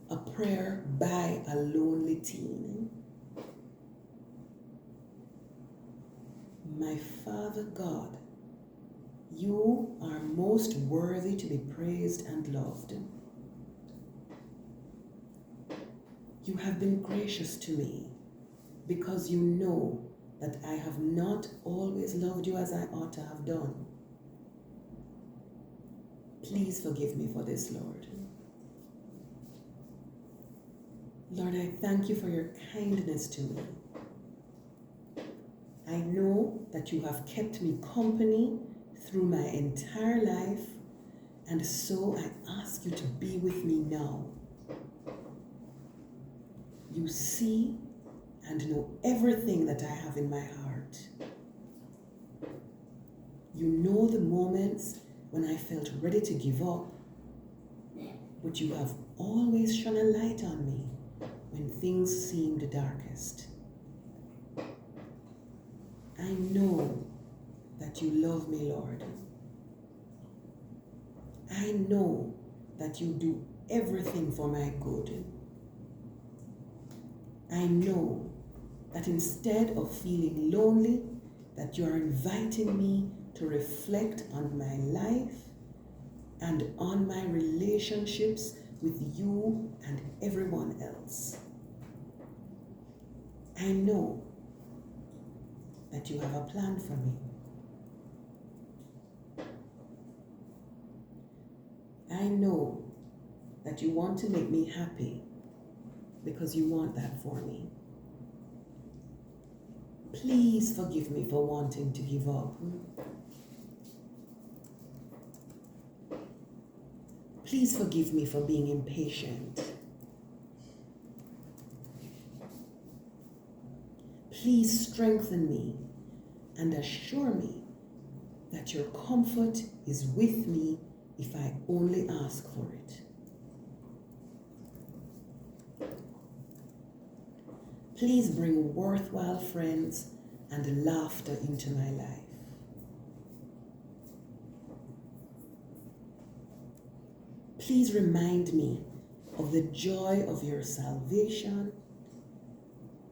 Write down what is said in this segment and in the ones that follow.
a prayer by a lonely teen. My Father God, you are most worthy to be praised and loved. You have been gracious to me because you know that I have not always loved you as I ought to have done. Please forgive me for this, Lord. Lord, I thank you for your kindness to me. I know that you have kept me company through my entire life, and so I ask you to be with me now. You see and know everything that I have in my heart. You know the moments when I felt ready to give up, but you have always shone a light on me when things seemed darkest. I know that you love me, Lord. I know that you do everything for my good. I know that instead of feeling lonely, that you are inviting me to reflect on my life and on my relationships with you and everyone else. I know that you have a plan for me. I know that you want to make me happy because you want that for me. Please forgive me for wanting to give up. Please forgive me for being impatient. Please strengthen me and assure me that your comfort is with me if I only ask for it. Please bring worthwhile friends and laughter into my life. Please remind me of the joy of your salvation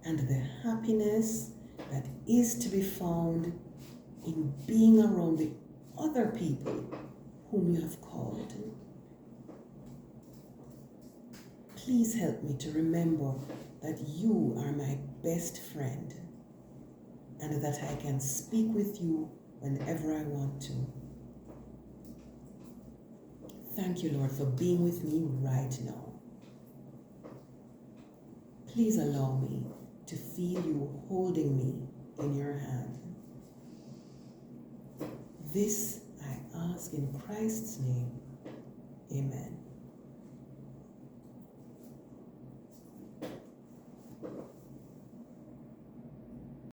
and the happiness that is to be found in being around the other people whom you have called. Please help me to remember that you are my best friend and that I can speak with you whenever I want to. Thank you, Lord, for being with me right now. Please allow me to feel you holding me in your hand. This I ask in Christ's name. Amen.